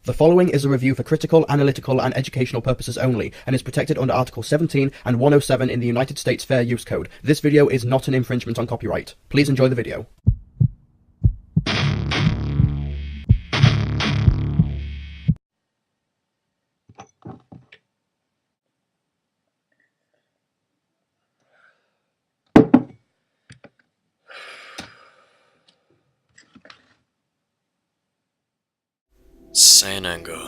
The following is a review for critical, analytical, and educational purposes only, and is protected under Article 17 and 107 in the United States Fair Use Code. This video is not an infringement on copyright. Please enjoy the video. Sane anger.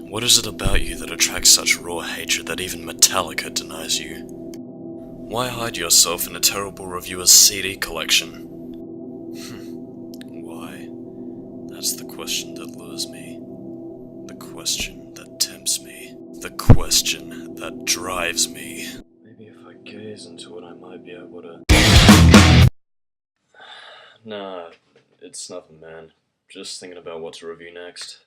What is it about you that attracts such raw hatred that even Metallica denies you? Why hide yourself in a terrible reviewer's CD collection? Why? That's the question that lures me. The question that tempts me. The question that drives me. Maybe if I gaze into it, I might be able to... Nah, it's nothing, man. Just thinking about what to review next.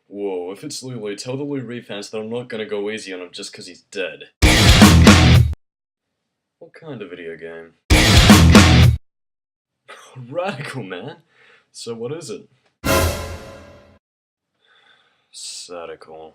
Whoa, if it's Lulu, tell the Lulu fans that I'm not gonna go easy on him just cause he's dead. What kind of video game? Radical, man! So what is it? Sadical.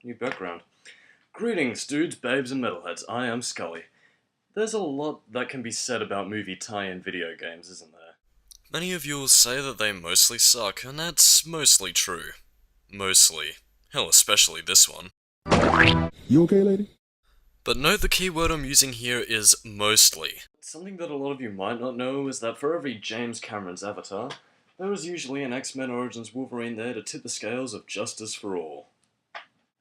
New background. Greetings, dudes, babes, and metalheads. I am Skully. There's a lot that can be said about movie tie-in video games, isn't there? Many of you will say that they mostly suck, and that's mostly true. Mostly. Hell, especially this one. You okay, lady? But note the keyword I'm using here is mostly. Something that a lot of you might not know is that for every James Cameron's Avatar, there is usually an X-Men Origins Wolverine there to tip the scales of justice for all.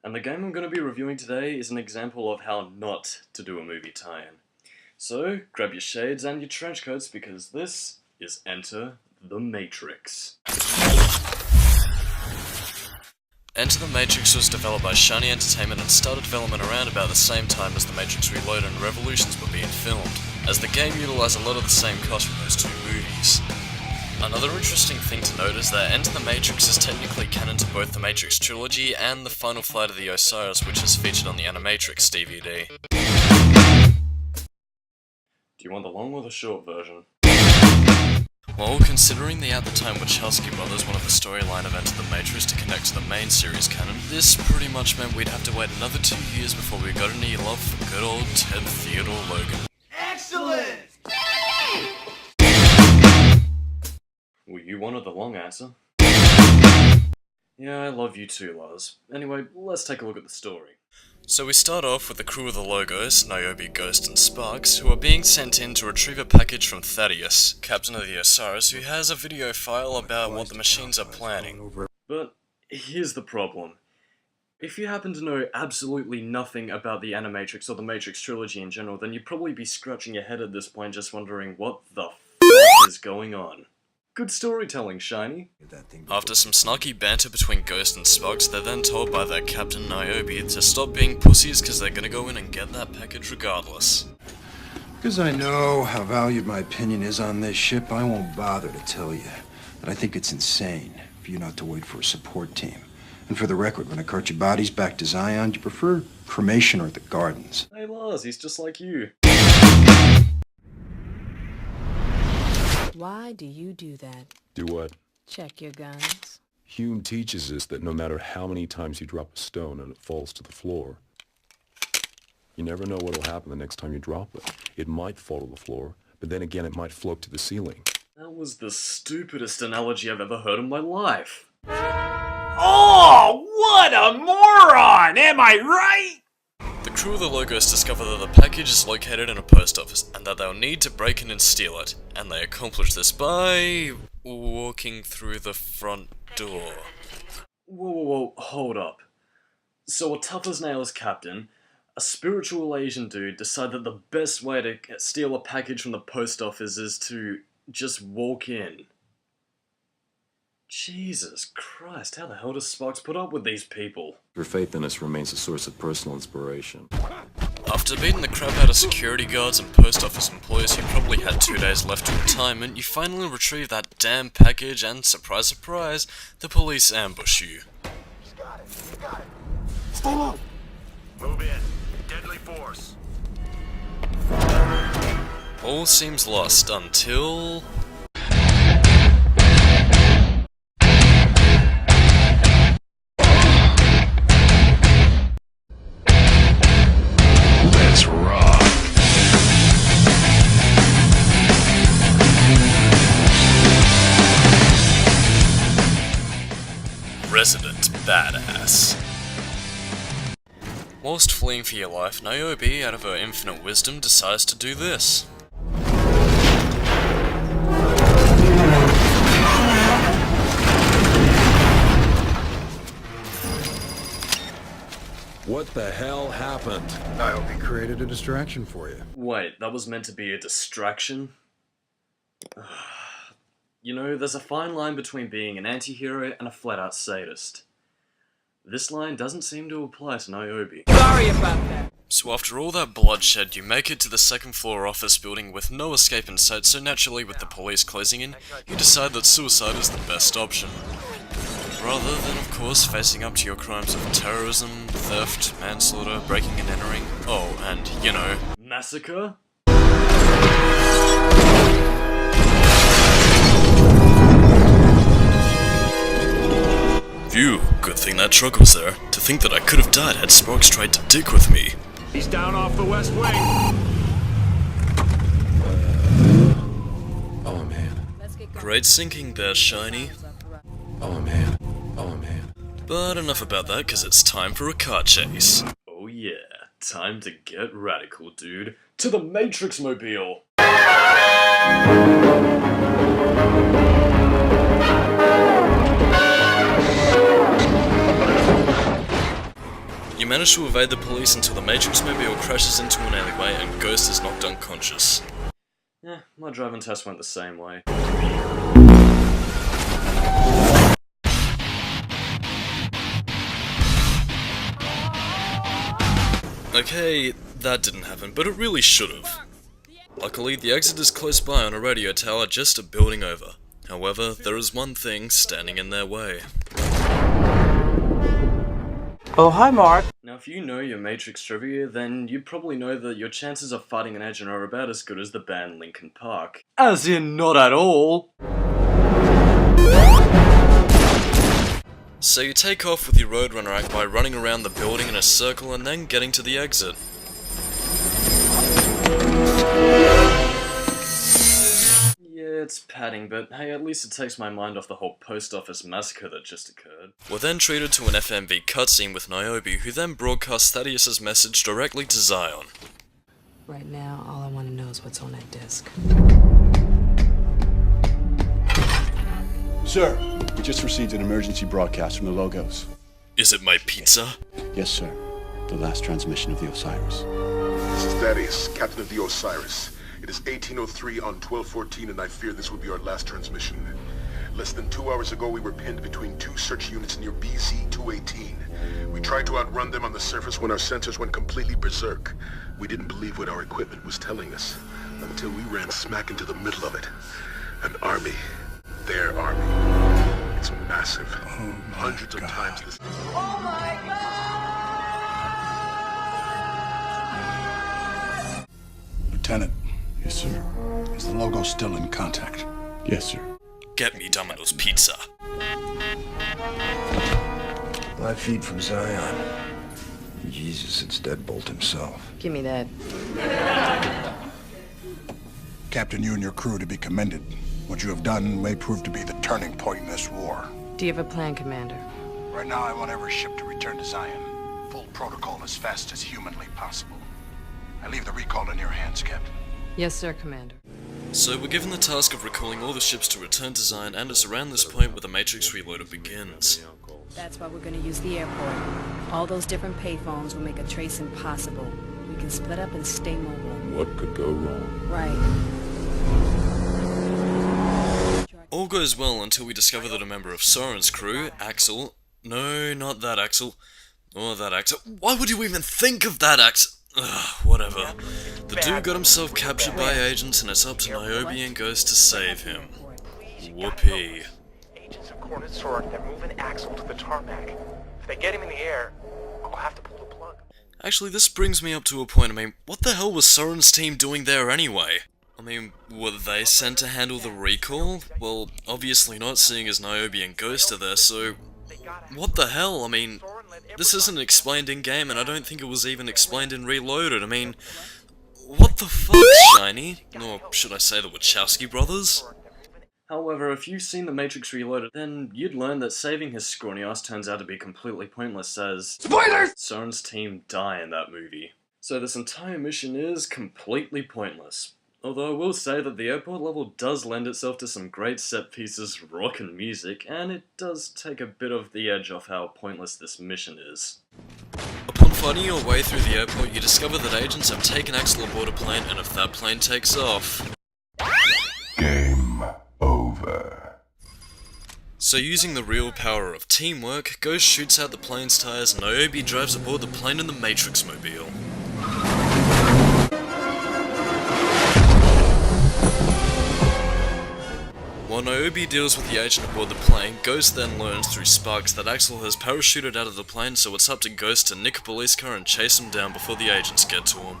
And the game I'm going to be reviewing today is an example of how not to do a movie tie-in. So, grab your shades and your trench coats because this is Enter the Matrix. Enter the Matrix was developed by Shiny Entertainment and started development around about the same time as The Matrix Reloaded and Revolutions were being filmed, as the game utilised a lot of the same cast from those two movies. Another interesting thing to note is that Enter the Matrix is technically canon to both the Matrix trilogy and the Final Flight of the Osiris, which is featured on the Animatrix DVD. Do you want the long or the short version? Well, considering the at the time Wachowski brothers wanted the storyline of Enter the Matrix to connect to the main series canon, this pretty much meant we'd have to wait another 2 years before we got any love for good old Ted Theodore Logan. Excellent! Well, you wanted the long answer. Yeah, I love you too, Lars. Anyway, let's take a look at the story. So we start off with the crew of the Logos, Niobe, Ghost, and Sparks, who are being sent in to retrieve a package from Thaddeus, captain of the Osiris, who has a video file about what the machines are planning. But here's the problem. If you happen to know absolutely nothing about the Animatrix or the Matrix trilogy in general, then you'd probably be scratching your head at this point just wondering what the f*** is going on. Good storytelling, Shiny. After some snarky banter between Ghost and Sparks, they're then told by their captain Niobe to stop being pussies because they're gonna go in and get that package regardless. Because I know how valued my opinion is on this ship, I won't bother to tell you. But I think it's insane for you not to wait for a support team. And for the record, when I cart your bodies back to Zion, do you prefer cremation or the gardens? Hey Lars, he's just like you. Why do you do that? Do what? Check your guns. Hume teaches us that no matter how many times you drop a stone and it falls to the floor, you never know what will happen the next time you drop it. It might fall to the floor, but then again it might float to the ceiling. That was the stupidest analogy I've ever heard in my life. Oh, what a moron! Am I right? The crew of the Logos discover that the package is located in a post office, and that they'll need to break in and steal it, and they accomplish this by walking through the front door. Whoa, hold up. So a tough-as-nails captain, a spiritual Asian dude, decide that the best way to steal a package from the post office is to just walk in. Jesus Christ, how the hell does Sparks put up with these people? Your faith in us remains a source of personal inspiration. After beating the crap out of security guards and post office employees who probably had 2 days left to retirement, you finally retrieve that damn package and, surprise surprise, the police ambush you. Got it. Stay low. Move in. Deadly force. All seems lost until... Let's rock. Resident Badass. Whilst fleeing for your life, Niobe, out of her infinite wisdom, decides to do this. What the hell happened? Niobe created a distraction for you. Wait, that was meant to be a distraction? You know, there's a fine line between being an anti-hero and a flat-out sadist. This line doesn't seem to apply to Niobe. Sorry about that. So after all that bloodshed, you make it to the second floor office building with no escape in sight, so naturally with the police closing in, you decide that suicide is the best option. Rather than, of course, facing up to your crimes of terrorism, theft, manslaughter, breaking and entering, oh, and, you know, massacre? Phew, good thing that truck was there. To think that I could have died had Sparks tried to dick with me. He's down off the west wing. Oh man. Great sinking there, Shiny. Oh man. But enough about that, cause it's time for a car chase. Oh yeah, time to get radical, dude. To the Matrix Mobile! You manage to evade the police until the Matrix Mobile crashes into an alleyway and Ghost is knocked unconscious. Yeah, my driving test went the same way. Okay, that didn't happen, but it really should've. Luckily, the exit is close by on a radio tower just a building over. However, there is one thing standing in their way. Oh, hi, Mark. Now, if you know your Matrix trivia, then you probably know that your chances of fighting an agent are about as good as the band Linkin Park. As in, not at all! So you take off with your Roadrunner act by running around the building in a circle and then getting to the exit. Yeah, it's padding, but hey, at least it takes my mind off the whole post office massacre that just occurred. We're then treated to an FMV cutscene with Niobe, who then broadcasts Thaddeus' message directly to Zion. Right now, all I want to know is what's on that disc. Sir, we just received an emergency broadcast from the Logos. Is it my pizza? Yes, sir. The last transmission of the Osiris. This is Thaddeus, captain of the Osiris. It is 1803 on 1214, and I fear this will be our last transmission. Less than 2 hours ago, we were pinned between two search units near BZ-218. We tried to outrun them on the surface when our sensors went completely berserk. We didn't believe what our equipment was telling us, until we ran smack into the middle of it. An army. Their army. It's massive. Hundreds of times this. Lieutenant. Yes, sir. Is the logo still in contact? Yes, sir. Get me Domino's pizza. 5 feet from Zion. Jesus, it's Deadbolt himself. Give me that. Captain, you and your crew to be commended. What you have done may prove to be the turning point in this war. Do you have a plan, Commander? Right now, I want every ship to return to Zion. Full protocol as fast as humanly possible. I leave the recall in your hands, Captain. Yes, sir, Commander. So we're given the task of recalling all the ships to return to Zion, and it's around this point where the Matrix Reloaded begins. That's why we're gonna use the airport. All those different payphones will make a trace impossible. We can split up and stay mobile. What could go wrong? Right. All goes well until we discover that a member of Soren's crew, Axel... No, not that Axel. Or that Axel. Why would you even think of that Axel? Ugh, whatever. The dude got himself captured by agents, and it's up to Niobe and Ghost to save him. Whoopee. Agents have cornered Soren. They're moving Axel to the tarmac. If they get him in the air, I'll have to pull the plug. Actually, this brings me up to a point. I mean, what the hell was Soren's team doing there anyway? I mean, were they sent to handle the recall? Well, obviously not, seeing as Niobe and Ghost are there, so... What the hell? I mean, this isn't explained in-game, and I don't think it was even explained in Reloaded. I mean, what the fuck, Shiny? Or should I say the Wachowski brothers? However, if you've seen The Matrix Reloaded, then you'd learn that saving his scrawny ass turns out to be completely pointless, as... SPOILERS! Soren's team die in that movie. So this entire mission is completely pointless. Although I will say that the airport level does lend itself to some great set pieces, rockin' music, and it does take a bit of the edge off how pointless this mission is. Upon fighting your way through the airport, you discover that agents have taken Axel aboard a plane, and if that plane takes off... Game over. So using the real power of teamwork, Ghost shoots out the plane's tires, and Niobe drives aboard the plane in the Matrix Mobile. While Niobe deals with the agent aboard the plane, Ghost then learns through Sparks that Axel has parachuted out of the plane, so it's up to Ghost to nick a police car and chase him down before the agents get to him.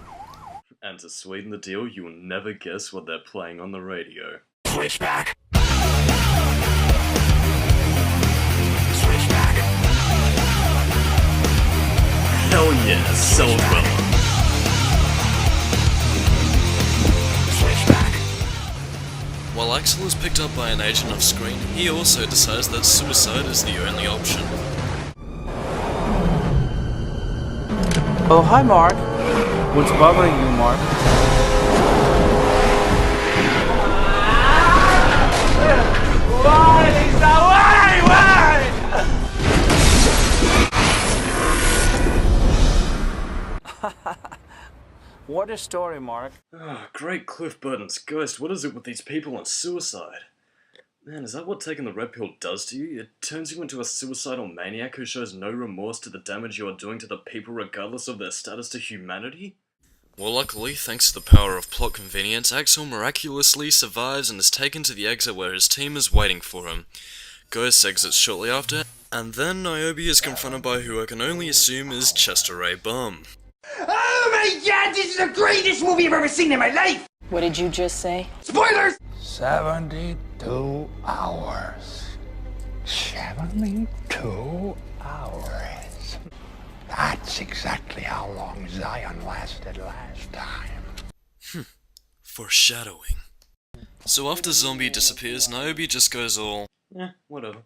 And to sweeten the deal, you will never guess what they're playing on the radio. Switchback. Switchback. Hell yeah, sold well. While Axel is picked up by an agent off screen, he also decides that suicide is the only option. Oh, hi, Mark. What's bothering you, Mark? Why, Lisa? Why? What a story, Mark. Oh, great Cliff Burton's Ghost. What is it with these people and suicide? Man, is that what taking the red pill does to you? It turns you into a suicidal maniac who shows no remorse to the damage you are doing to the people regardless of their status to humanity? Well, luckily, thanks to the power of plot convenience, Axel miraculously survives and is taken to the exit where his team is waiting for him. Ghost exits shortly after, and then Niobe is confronted by who I can only assume is Chester Ray Bum. Oh my god, this is the greatest movie I've ever seen in my life! What did you just say? Spoilers! 72 hours. 72 hours. That's exactly how long Zion lasted last time. Foreshadowing. So after Zombie disappears, Niobe just goes all, whatever.